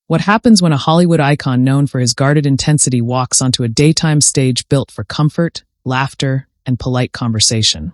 What happens when a Hollywood icon known for his guarded intensity walks onto a daytime stage built for comfort, laughter, and polite conversation,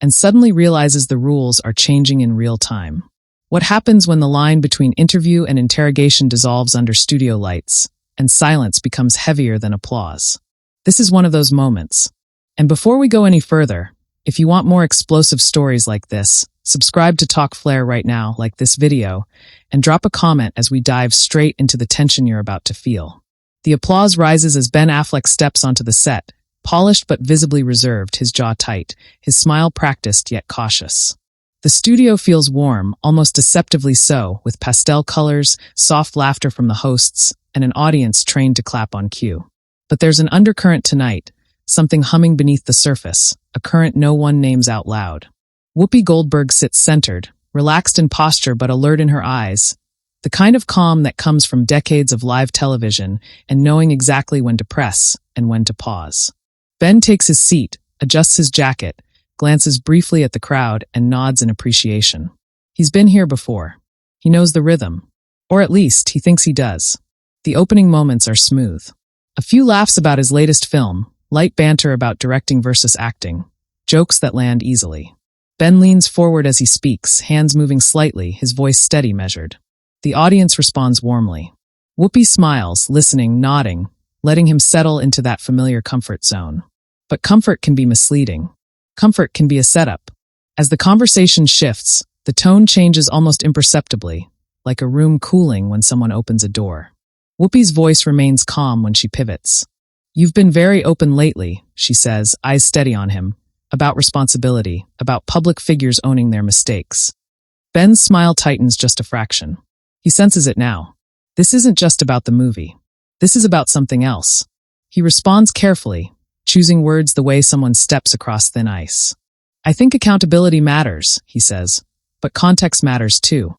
and suddenly realizes the rules are changing in real time? What happens when the line between interview and interrogation dissolves under studio lights, and silence becomes heavier than applause? This is one of those moments. And before we go any further, if you want more explosive stories like this, subscribe to Talk Flair right now, like this video, and drop a comment as we dive straight into the tension you're about to feel. The applause rises as Ben Affleck steps onto the set, polished but visibly reserved, his jaw tight, his smile practiced yet cautious. The studio feels warm, almost deceptively so, with pastel colors, soft laughter from the hosts, and an audience trained to clap on cue. But there's an undercurrent tonight, something humming beneath the surface, a current no one names out loud. Whoopi Goldberg sits centered, relaxed in posture but alert in her eyes, the kind of calm that comes from decades of live television and knowing exactly when to press and when to pause. Ben takes his seat, adjusts his jacket, glances briefly at the crowd, and nods in appreciation. He's been here before. He knows the rhythm. Or at least, he thinks he does. The opening moments are smooth. A few laughs about his latest film, light banter about directing versus acting, jokes that land easily. Ben leans forward as he speaks, hands moving slightly, his voice steady, measured. The audience responds warmly. Whoopi smiles, listening, nodding, letting him settle into that familiar comfort zone. But comfort can be misleading. Comfort can be a setup. As the conversation shifts, the tone changes almost imperceptibly, like a room cooling when someone opens a door. Whoopi's voice remains calm when she pivots. "You've been very open lately," she says, eyes steady on him, about responsibility, about public figures owning their mistakes. Ben's smile tightens just a fraction. He senses it now. This isn't just about the movie. This is about something else. He responds carefully, choosing words the way someone steps across thin ice. "I think accountability matters," he says, "but context matters too."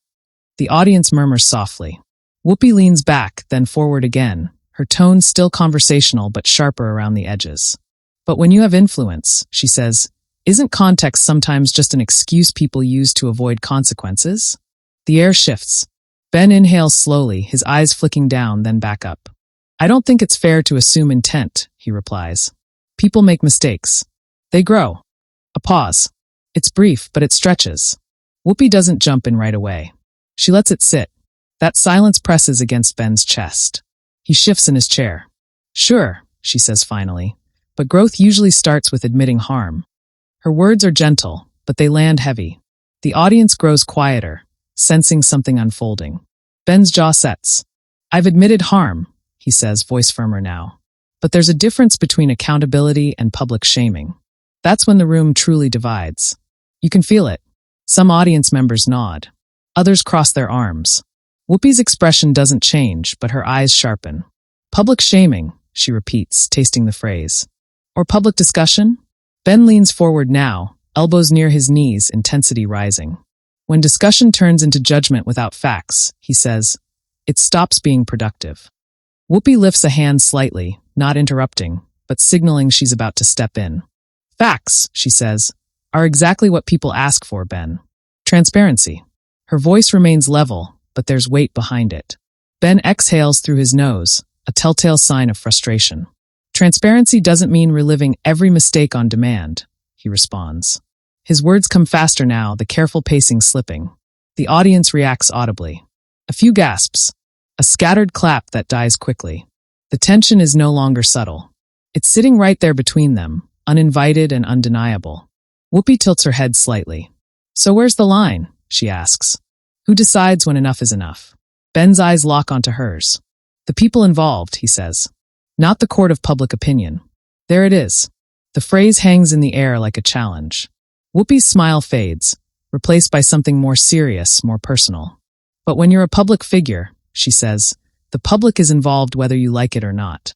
The audience murmurs softly. Whoopi leans back, then forward again, her tone still conversational but sharper around the edges. "But when you have influence," she says, "isn't context sometimes just an excuse people use to avoid consequences?" The air shifts. Ben inhales slowly, his eyes flicking down, then back up. "I don't think it's fair to assume intent," he replies. "People make mistakes. They grow." A pause. It's brief, but it stretches. Whoopi doesn't jump in right away. She lets it sit. That silence presses against Ben's chest. He shifts in his chair. "Sure," she says finally, "but growth usually starts with admitting harm." Her words are gentle, but they land heavy. The audience grows quieter, sensing something unfolding. Ben's jaw sets. "I've admitted harm," he says, voice firmer now. "But there's a difference between accountability and public shaming. That's when the room truly divides. You can feel it. Some audience members nod. Others cross their arms. Whoopi's expression doesn't change, but her eyes sharpen. "Public shaming," she repeats, tasting the phrase. "Or public discussion?" Ben leans forward now, elbows near his knees, intensity rising. "When discussion turns into judgment without facts," he says, "it stops being productive." Whoopi lifts a hand slightly, not interrupting, but signaling she's about to step in. "Facts," she says, "are exactly what people ask for, Ben. Transparency." Her voice remains level, but there's weight behind it. Ben exhales through his nose, a telltale sign of frustration. "Transparency doesn't mean reliving every mistake on demand," he responds. His words come faster now, the careful pacing slipping. The audience reacts audibly. A few gasps. A scattered clap that dies quickly. The tension is no longer subtle. It's sitting right there between them, uninvited and undeniable. Whoopi tilts her head slightly. "So where's the line?" she asks. "Who decides when enough is enough?" Ben's eyes lock onto hers. "The people involved," he says. "Not the court of public opinion." There it is. The phrase hangs in the air like a challenge. Whoopi's smile fades, replaced by something more serious, more personal. "But when you're a public figure," she says, "the public is involved whether you like it or not."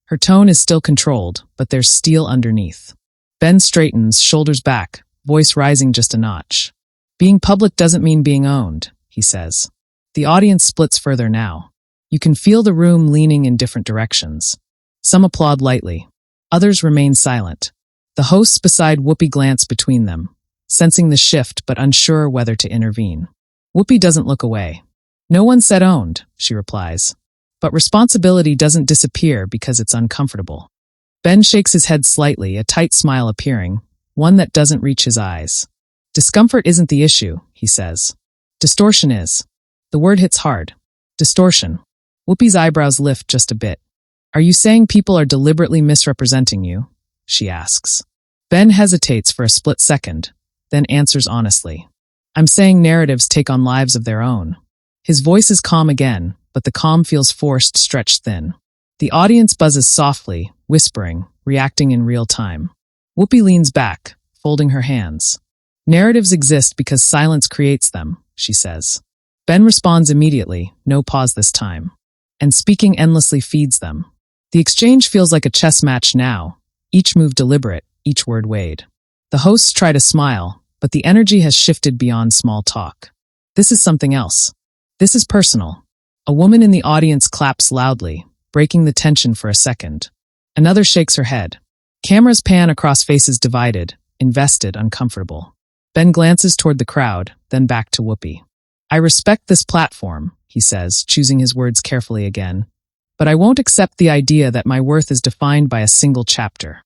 Her tone is still controlled, but there's steel underneath. Ben straightens, shoulders back, voice rising just a notch. "Being public doesn't mean being owned," he says. The audience splits further now. You can feel the room leaning in different directions. Some applaud lightly. Others remain silent. The hosts beside Whoopi glance between them, sensing the shift but unsure whether to intervene. Whoopi doesn't look away. No one said owned, she replies. But responsibility doesn't disappear because it's uncomfortable. Ben shakes his head slightly, a tight smile appearing, one that doesn't reach his eyes. Discomfort isn't the issue, he says. Distortion is. The word hits hard. Distortion. Whoopi's eyebrows lift just a bit. Are you saying people are deliberately misrepresenting you? She asks. Ben hesitates for a split second, then answers honestly. I'm saying narratives take on lives of their own. His voice is calm again, but the calm feels forced, stretched thin. The audience buzzes softly, whispering, reacting in real time. Whoopi leans back, folding her hands. Narratives exist because silence creates them, she says. Ben responds immediately, no pause this time. And speaking endlessly feeds them. The exchange feels like a chess match now, each move deliberate, each word weighed. The hosts try to smile, but the energy has shifted beyond small talk. This is something else. This is personal. A woman in the audience claps loudly, breaking the tension for a second. Another shakes her head. Cameras pan across faces divided, invested, uncomfortable. Ben glances toward the crowd, then back to Whoopi. I respect this platform, he says, choosing his words carefully again. But I won't accept the idea that my worth is defined by a single chapter.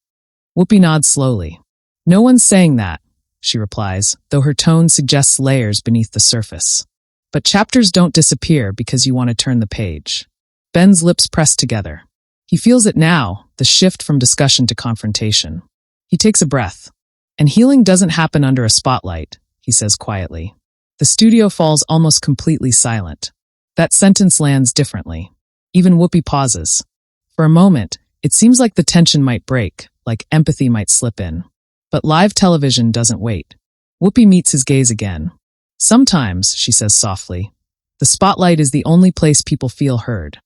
Whoopi nods slowly. No one's saying that, she replies, though her tone suggests layers beneath the surface. But chapters don't disappear because you want to turn the page. Ben's lips press together. He feels it now, the shift from discussion to confrontation. He takes a breath. And healing doesn't happen under a spotlight, he says quietly. The studio falls almost completely silent. That sentence lands differently. Even Whoopi pauses. For a moment, it seems like the tension might break, like empathy might slip in. But live television doesn't wait. Whoopi meets his gaze again. Sometimes, she says softly, the spotlight is the only place people feel heard.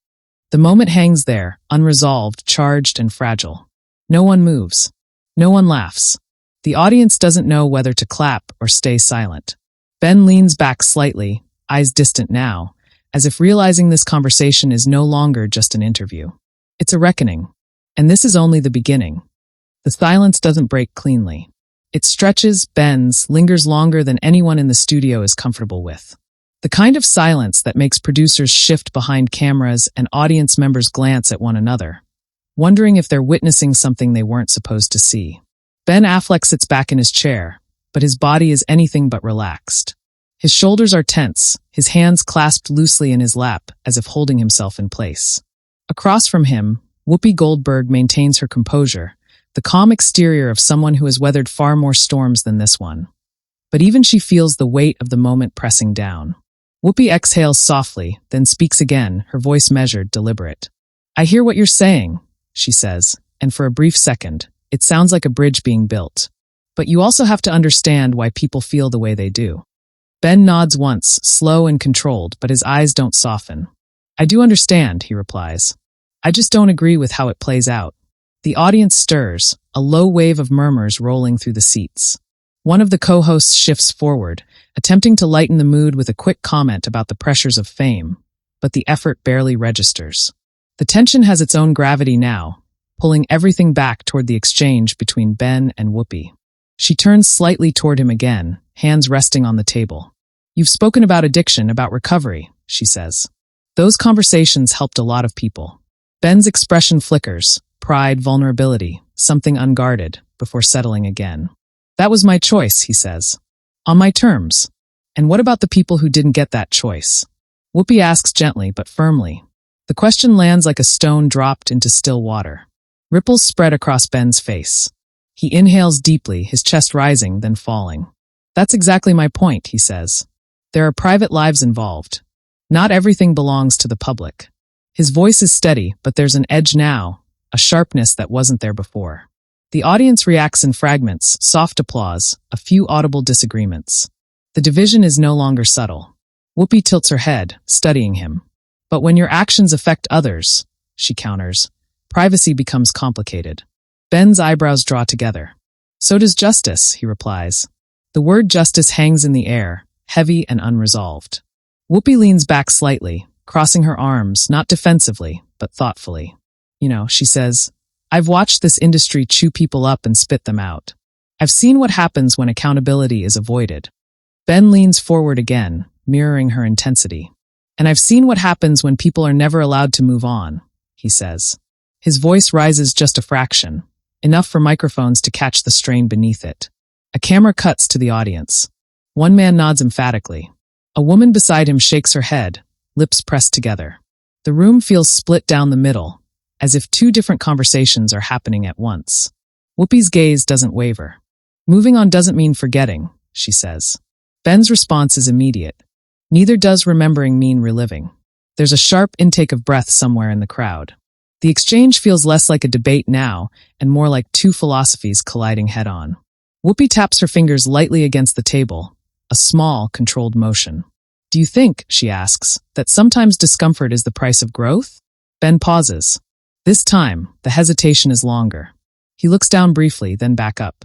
The moment hangs there, unresolved, charged, and fragile. No one moves. No one laughs. The audience doesn't know whether to clap or stay silent. Ben leans back slightly, eyes distant now, as if realizing this conversation is no longer just an interview. It's a reckoning. And this is only the beginning. The silence doesn't break cleanly. It stretches, bends, lingers longer than anyone in the studio is comfortable with. The kind of silence that makes producers shift behind cameras and audience members glance at one another, wondering if they're witnessing something they weren't supposed to see. Ben Affleck sits back in his chair, but his body is anything but relaxed. His shoulders are tense, his hands clasped loosely in his lap as if holding himself in place. Across from him, Whoopi Goldberg maintains her composure, the calm exterior of someone who has weathered far more storms than this one. But even she feels the weight of the moment pressing down. Whoopi exhales softly, then speaks again, her voice measured, deliberate. I hear what you're saying, she says, and for a brief second, it sounds like a bridge being built. But you also have to understand why people feel the way they do. Ben nods once, slow and controlled, but his eyes don't soften. I do understand, he replies. I just don't agree with how it plays out. The audience stirs, a low wave of murmurs rolling through the seats. One of the co-hosts shifts forward, attempting to lighten the mood with a quick comment about the pressures of fame, but the effort barely registers. The tension has its own gravity now, pulling everything back toward the exchange between Ben and Whoopi. She turns slightly toward him again, hands resting on the table. You've spoken about addiction, about recovery, she says. Those conversations helped a lot of people. Ben's expression flickers, pride, vulnerability, something unguarded, before settling again. That was my choice, he says. On my terms. And what about the people who didn't get that choice? Whoopi asks gently but firmly. The question lands like a stone dropped into still water. Ripples spread across Ben's face. He inhales deeply, his chest rising, then falling. That's exactly my point, he says. There are private lives involved. Not everything belongs to the public. His voice is steady, but there's an edge now, a sharpness that wasn't there before. The audience reacts in fragments, soft applause, a few audible disagreements. The division is no longer subtle. Whoopi tilts her head, studying him. But when your actions affect others, she counters, privacy becomes complicated. Ben's eyebrows draw together. So does justice, he replies. The word justice hangs in the air, heavy and unresolved. Whoopi leans back slightly, crossing her arms, not defensively, but thoughtfully. She says, I've watched this industry chew people up and spit them out. I've seen what happens when accountability is avoided. Ben leans forward again, mirroring her intensity. And I've seen what happens when people are never allowed to move on, he says. His voice rises just a fraction, enough for microphones to catch the strain beneath it. A camera cuts to the audience. One man nods emphatically. A woman beside him shakes her head, lips pressed together. The room feels split down the middle, as if two different conversations are happening at once. Whoopi's gaze doesn't waver. Moving on doesn't mean forgetting, she says. Ben's response is immediate. Neither does remembering mean reliving. There's a sharp intake of breath somewhere in the crowd. The exchange feels less like a debate now and more like two philosophies colliding head-on. Whoopi taps her fingers lightly against the table, a small, controlled motion. Do you think, she asks, that sometimes discomfort is the price of growth? Ben pauses. This time, the hesitation is longer. He looks down briefly, then back up.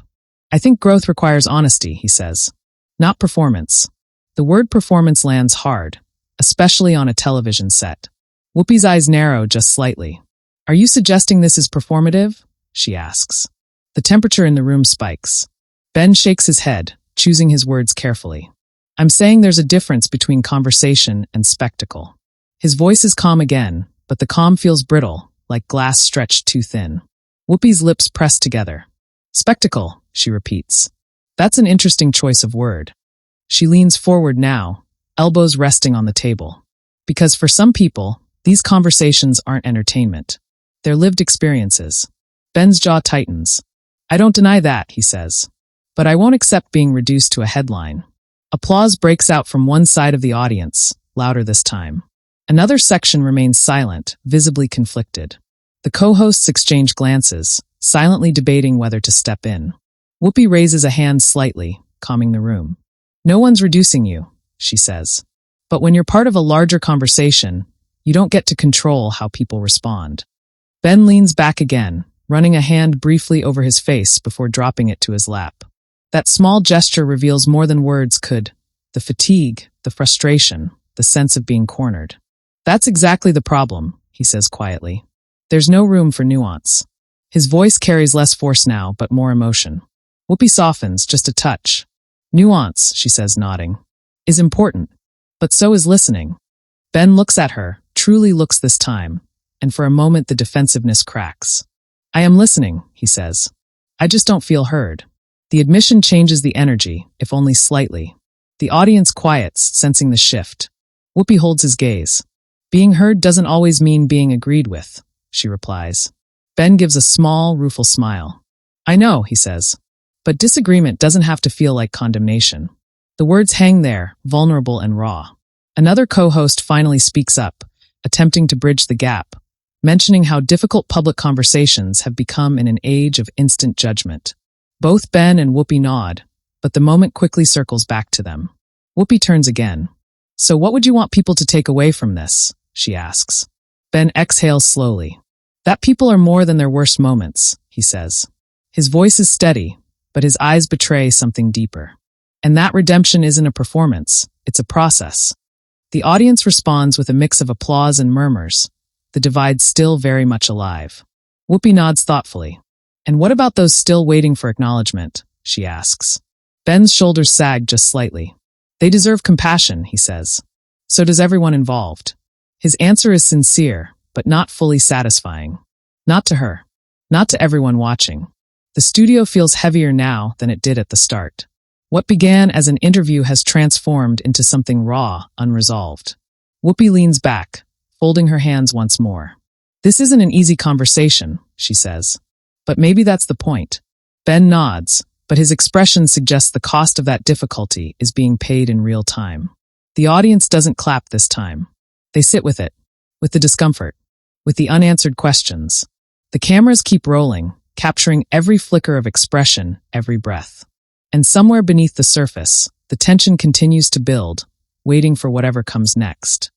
I think growth requires honesty, he says. Not performance. The word performance lands hard, especially on a television set. Whoopi's eyes narrow just slightly. Are you suggesting this is performative? She asks. The temperature in the room spikes. Ben shakes his head, choosing his words carefully. I'm saying there's a difference between conversation and spectacle. His voice is calm again, but the calm feels brittle, like glass stretched too thin. Whoopi's lips press together. Spectacle, she repeats. That's an interesting choice of word. She leans forward now, elbows resting on the table. Because for some people, these conversations aren't entertainment. They're lived experiences. Ben's jaw tightens. I don't deny that, he says. But I won't accept being reduced to a headline. Applause breaks out from one side of the audience, louder this time. Another section remains silent, visibly conflicted. The co-hosts exchange glances, silently debating whether to step in. Whoopi raises a hand slightly, calming the room. No one's reducing you, she says. But when you're part of a larger conversation, you don't get to control how people respond. Ben leans back again, running a hand briefly over his face before dropping it to his lap. That small gesture reveals more than words could. The fatigue, the frustration, the sense of being cornered. That's exactly the problem, he says quietly. There's no room for nuance. His voice carries less force now, but more emotion. Whoopi softens, just a touch. Nuance, she says, nodding, is important, but so is listening. Ben looks at her, truly looks this time, and for a moment the defensiveness cracks. I am listening, he says. I just don't feel heard. The admission changes the energy, if only slightly. The audience quiets, sensing the shift. Whoopi holds his gaze. Being heard doesn't always mean being agreed with, she replies. Ben gives a small, rueful smile. I know, he says. But disagreement doesn't have to feel like condemnation. The words hang there, vulnerable and raw. Another co-host finally speaks up, attempting to bridge the gap, mentioning how difficult public conversations have become in an age of instant judgment. Both Ben and Whoopi nod, but the moment quickly circles back to them. Whoopi turns again. So what would you want people to take away from this? She asks. Ben exhales slowly. That people are more than their worst moments, he says. His voice is steady, but his eyes betray something deeper. And that redemption isn't a performance, it's a process. The audience responds with a mix of applause and murmurs, the divide still very much alive. Whoopi nods thoughtfully. And what about those still waiting for acknowledgement? She asks. Ben's shoulders sag just slightly. They deserve compassion, he says. So does everyone involved. His answer is sincere, but not fully satisfying. Not to her. Not to everyone watching. The studio feels heavier now than it did at the start. What began as an interview has transformed into something raw, unresolved. Whoopi leans back, folding her hands once more. This isn't an easy conversation, she says. But maybe that's the point. Ben nods, but his expression suggests the cost of that difficulty is being paid in real time. The audience doesn't clap this time. They sit with it, with the discomfort, with the unanswered questions. The cameras keep rolling, capturing every flicker of expression, every breath. And somewhere beneath the surface, the tension continues to build, waiting for whatever comes next.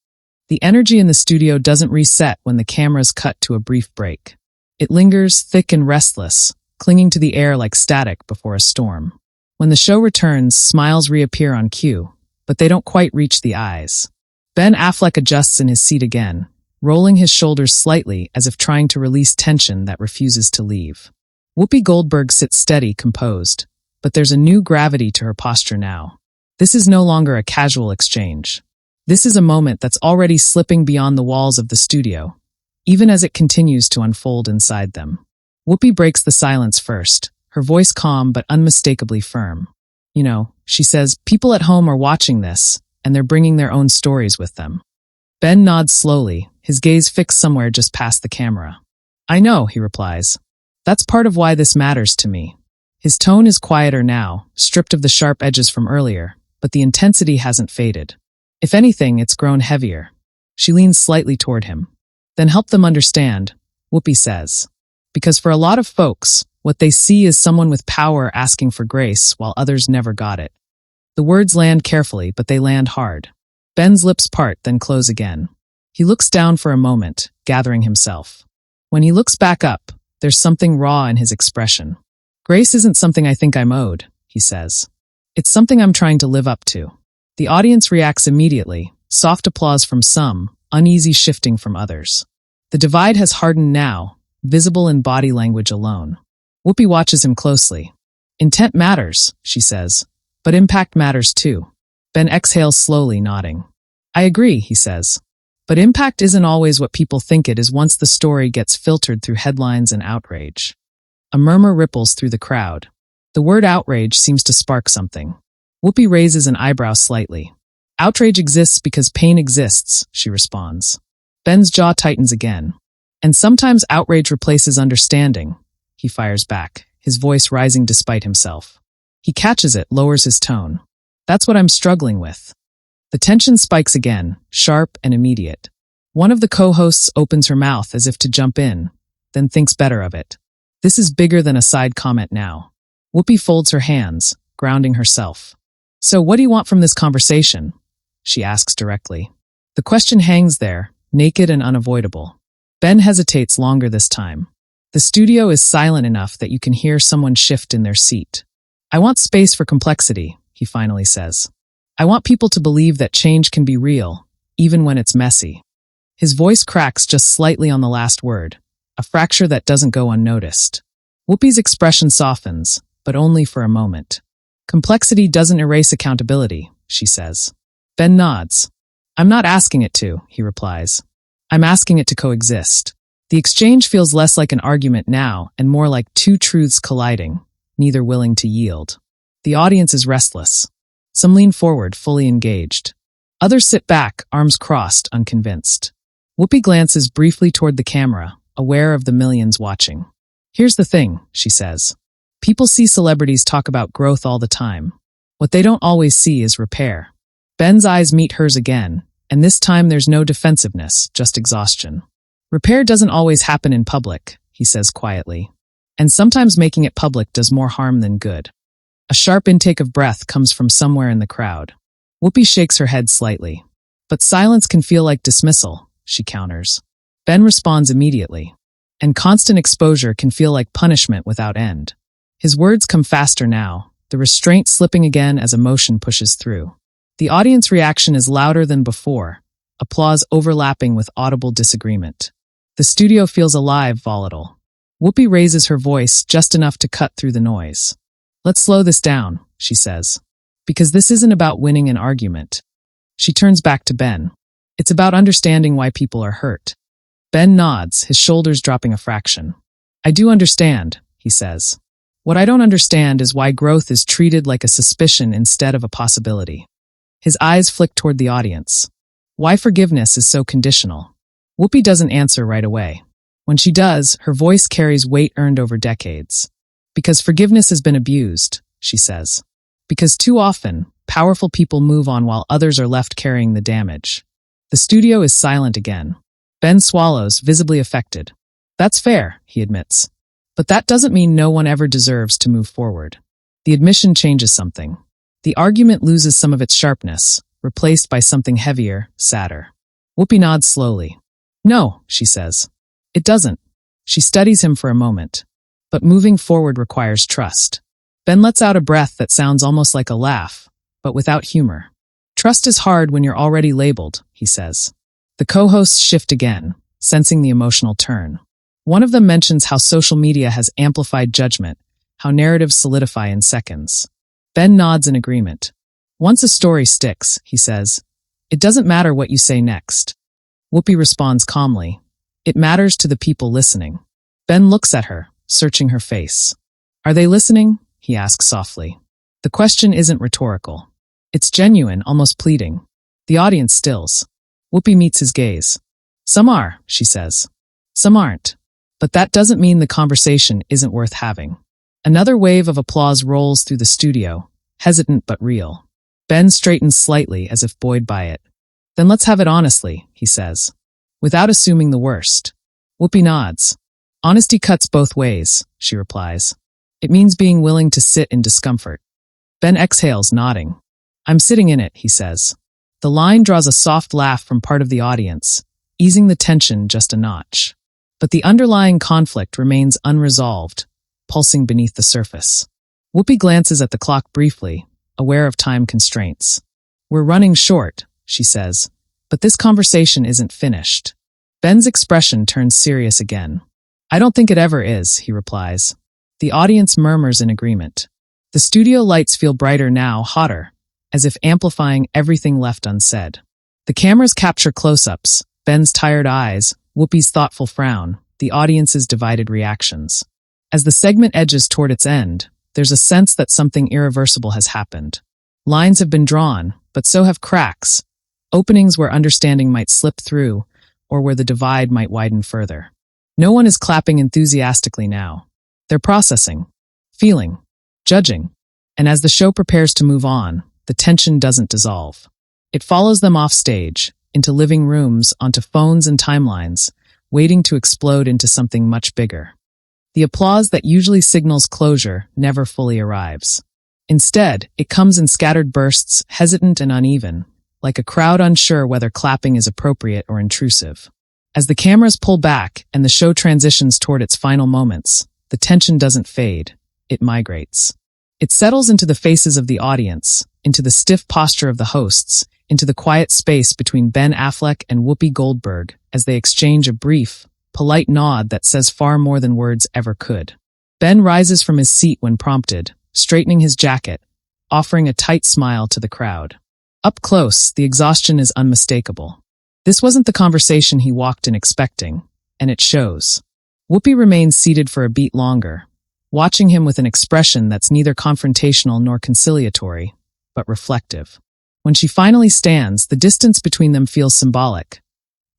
The energy in the studio doesn't reset when the cameras cut to a brief break. It lingers, thick and restless, clinging to the air like static before a storm. When the show returns, smiles reappear on cue, but they don't quite reach the eyes. Ben Affleck adjusts in his seat again, rolling his shoulders slightly as if trying to release tension that refuses to leave. Whoopi Goldberg sits steady, composed, but there's a new gravity to her posture now. This is no longer a casual exchange. This is a moment that's already slipping beyond the walls of the studio, even as it continues to unfold inside them. Whoopi breaks the silence first, her voice calm but unmistakably firm. You know, she says, people at home are watching this, and they're bringing their own stories with them. Ben nods slowly, his gaze fixed somewhere just past the camera. I know, he replies. That's part of why this matters to me. His tone is quieter now, stripped of the sharp edges from earlier, but the intensity hasn't faded. If anything, it's grown heavier. She leans slightly toward him. Then help them understand, Whoopi says. Because for a lot of folks, what they see is someone with power asking for grace while others never got it. The words land carefully, but they land hard. Ben's lips part, then close again. He looks down for a moment, gathering himself. When he looks back up, there's something raw in his expression. Grace isn't something I think I'm owed, he says. It's something I'm trying to live up to. The audience reacts immediately, soft applause from some, uneasy shifting from others. The divide has hardened now, visible in body language alone. Whoopi watches him closely. Intent matters, she says, but impact matters too. Ben exhales slowly, nodding. I agree, he says. But impact isn't always what people think it is once the story gets filtered through headlines and outrage. A murmur ripples through the crowd. The word outrage seems to spark something. Whoopi raises an eyebrow slightly. Outrage exists because pain exists, she responds. Ben's jaw tightens again. And sometimes outrage replaces understanding, he fires back, his voice rising despite himself. He catches it, lowers his tone. That's what I'm struggling with. The tension spikes again, sharp and immediate. One of the co-hosts opens her mouth as if to jump in, then thinks better of it. This is bigger than a side comment now. Whoopi folds her hands, grounding herself. So what do you want from this conversation? She asks directly. The question hangs there, naked and unavoidable. Ben hesitates longer this time. The studio is silent enough that you can hear someone shift in their seat. I want space for complexity, he finally says. I want people to believe that change can be real, even when it's messy. His voice cracks just slightly on the last word, a fracture that doesn't go unnoticed. Whoopi's expression softens, but only for a moment. Complexity doesn't erase accountability, she says. Ben nods. I'm not asking it to, he replies. I'm asking it to coexist. The exchange feels less like an argument now and more like two truths colliding, neither willing to yield. The audience is restless. Some lean forward, fully engaged. Others sit back, arms crossed, unconvinced. Whoopi glances briefly toward the camera, aware of the millions watching. Here's the thing, she says. People see celebrities talk about growth all the time. What they don't always see is repair. Ben's eyes meet hers again, and this time there's no defensiveness, just exhaustion. Repair doesn't always happen in public, he says quietly. And sometimes making it public does more harm than good. A sharp intake of breath comes from somewhere in the crowd. Whoopi shakes her head slightly. But silence can feel like dismissal, she counters. Ben responds immediately. And constant exposure can feel like punishment without end. His words come faster now, the restraint slipping again as emotion pushes through. The audience reaction is louder than before, applause overlapping with audible disagreement. The studio feels alive, volatile. Whoopi raises her voice just enough to cut through the noise. Let's slow this down, she says. Because this isn't about winning an argument. She turns back to Ben. It's about understanding why people are hurt. Ben nods, his shoulders dropping a fraction. I do understand, he says. What I don't understand is why growth is treated like a suspicion instead of a possibility. His eyes flick toward the audience. Why forgiveness is so conditional. Whoopi doesn't answer right away. When she does, her voice carries weight earned over decades. Because forgiveness has been abused, she says. Because too often, powerful people move on while others are left carrying the damage. The studio is silent again. Ben swallows, visibly affected. That's fair, he admits. But that doesn't mean no one ever deserves to move forward. The admission changes something. The argument loses some of its sharpness, replaced by something heavier, sadder. Whoopi nods slowly. No, she says. It doesn't. She studies him for a moment. But moving forward requires trust. Ben lets out a breath that sounds almost like a laugh, but without humor. Trust is hard when you're already labeled, he says. The co-hosts shift again, sensing the emotional turn. One of them mentions how social media has amplified judgment, how narratives solidify in seconds. Ben nods in agreement. Once a story sticks, he says, It doesn't matter what you say next. Whoopi responds calmly. It matters to the people listening. Ben looks at her, searching her face. Are they listening? He asks softly. The question isn't rhetorical. It's genuine, almost pleading. The audience stills. Whoopi meets his gaze. Some are, she says. Some aren't. But that doesn't mean the conversation isn't worth having. Another wave of applause rolls through the studio, hesitant but real. Ben straightens slightly as if buoyed by it. Then let's have it honestly, he says. Without assuming the worst. Whoopi nods. Honesty cuts both ways, she replies. It means being willing to sit in discomfort. Ben exhales, nodding. I'm sitting in it, he says. The line draws a soft laugh from part of the audience, easing the tension just a notch. But the underlying conflict remains unresolved, pulsing beneath the surface. Whoopi glances at the clock briefly, aware of time constraints. We're running short, she says, but this conversation isn't finished. Ben's expression turns serious again. I don't think it ever is, he replies. The audience murmurs in agreement. The studio lights feel brighter now, hotter, as if amplifying everything left unsaid. The cameras capture close-ups, Ben's tired eyes, Whoopi's thoughtful frown, the audience's divided reactions. As the segment edges toward its end, there's a sense that something irreversible has happened. Lines have been drawn, but so have cracks, openings where understanding might slip through, or where the divide might widen further. No one is clapping enthusiastically now. They're processing, feeling, judging. And as the show prepares to move on, the tension doesn't dissolve. It follows them off stage, into living rooms, onto phones and timelines, waiting to explode into something much bigger. The applause that usually signals closure never fully arrives. Instead, it comes in scattered bursts, hesitant and uneven, like a crowd unsure whether clapping is appropriate or intrusive. As the cameras pull back and the show transitions toward its final moments, the tension doesn't fade, it migrates. It settles into the faces of the audience, into the stiff posture of the hosts, into the quiet space between Ben Affleck and Whoopi Goldberg as they exchange a brief, polite nod that says far more than words ever could. Ben rises from his seat when prompted, straightening his jacket, offering a tight smile to the crowd. Up close, the exhaustion is unmistakable. This wasn't the conversation he walked in expecting, and it shows. Whoopi remains seated for a beat longer, watching him with an expression that's neither confrontational nor conciliatory, but reflective. When she finally stands, the distance between them feels symbolic.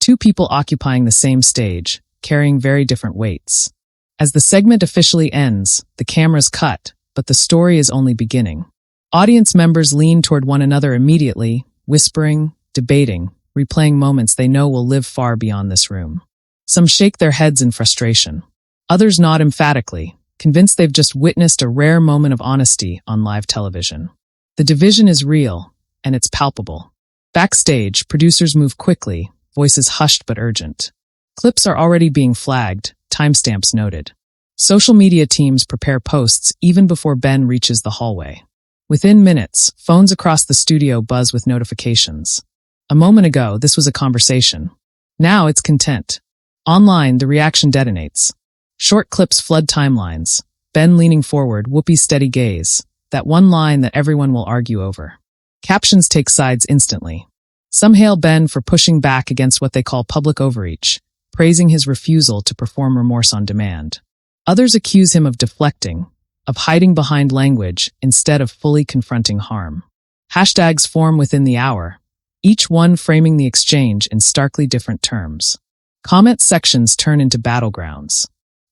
Two people occupying the same stage, carrying very different weights. As the segment officially ends, the cameras cut, but the story is only beginning. Audience members lean toward one another immediately, whispering, debating, replaying moments they know will live far beyond this room. Some shake their heads in frustration. Others nod emphatically, convinced they've just witnessed a rare moment of honesty on live television. The division is real, and it's palpable. Backstage, producers move quickly, voices hushed but urgent. Clips are already being flagged, timestamps noted. Social media teams prepare posts even before Ben reaches the hallway. Within minutes, phones across the studio buzz with notifications. A moment ago, this was a conversation. Now it's content. Online, the reaction detonates. Short clips flood timelines. Ben leaning forward, Whoopi's steady gaze. That one line that everyone will argue over. Captions take sides instantly. Some hail Ben for pushing back against what they call public overreach, praising his refusal to perform remorse on demand. Others accuse him of deflecting, of hiding behind language instead of fully confronting harm. Hashtags form within the hour, each one framing the exchange in starkly different terms. Comment sections turn into battlegrounds.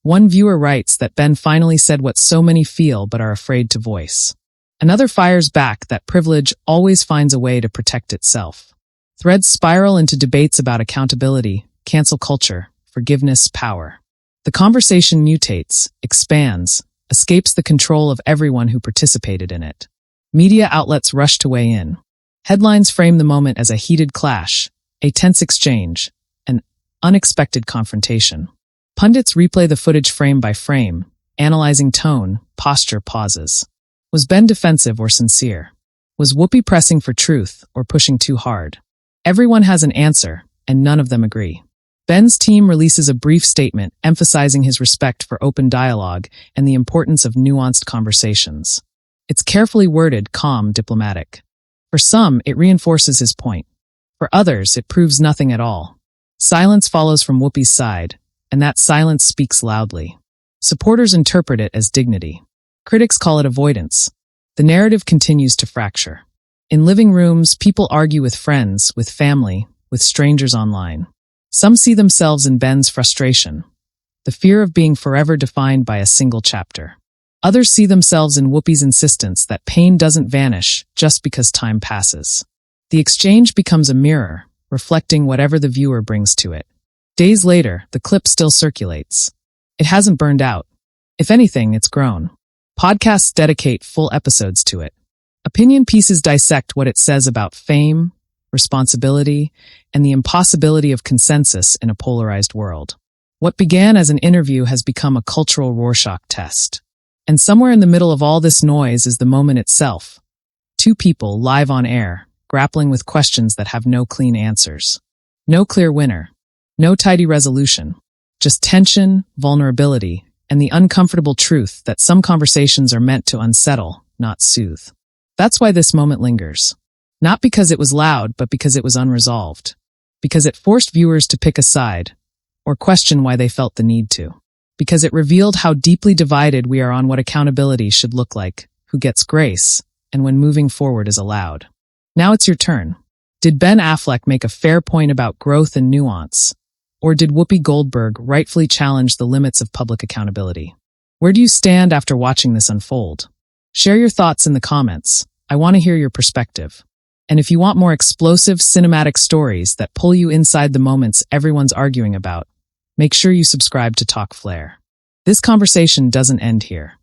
One viewer writes that Ben finally said what so many feel but are afraid to voice. Another fires back that privilege always finds a way to protect itself. Threads spiral into debates about accountability, cancel culture, forgiveness, power. The conversation mutates, expands, escapes the control of everyone who participated in it. Media outlets rush to weigh in. Headlines frame the moment as a heated clash, a tense exchange, an unexpected confrontation. Pundits replay the footage frame by frame, analyzing tone, posture, pauses. Was Ben defensive or sincere? Was Whoopi pressing for truth or pushing too hard? Everyone has an answer, and none of them agree. Ben's team releases a brief statement emphasizing his respect for open dialogue and the importance of nuanced conversations. It's carefully worded, calm, diplomatic. For some, it reinforces his point. For others, it proves nothing at all. Silence follows from Whoopi's side, and that silence speaks loudly. Supporters interpret it as dignity. Critics call it avoidance. The narrative continues to fracture. In living rooms, people argue with friends, with family, with strangers online. Some see themselves in Ben's frustration, the fear of being forever defined by a single chapter. Others see themselves in Whoopi's insistence that pain doesn't vanish just because time passes. The exchange becomes a mirror, reflecting whatever the viewer brings to it. Days later, the clip still circulates. It hasn't burned out. If anything, it's grown. Podcasts dedicate full episodes to it. Opinion pieces dissect what it says about fame, responsibility, and the impossibility of consensus in a polarized world. What began as an interview has become a cultural Rorschach test. And somewhere in the middle of all this noise is the moment itself. Two people live on air, grappling with questions that have no clean answers. No clear winner. No tidy resolution. Just tension, vulnerability, and the uncomfortable truth that some conversations are meant to unsettle, not soothe. That's why this moment lingers. Not because it was loud, but because it was unresolved. Because it forced viewers to pick a side, or question why they felt the need to. Because it revealed how deeply divided we are on what accountability should look like, who gets grace, and when moving forward is allowed. Now it's your turn. Did Ben Affleck make a fair point about growth and nuance? Or did Whoopi Goldberg rightfully challenge the limits of public accountability? Where do you stand after watching this unfold? Share your thoughts in the comments. I want to hear your perspective. And if you want more explosive cinematic stories that pull you inside the moments everyone's arguing about, make sure you subscribe to Talk Flair. This conversation doesn't end here.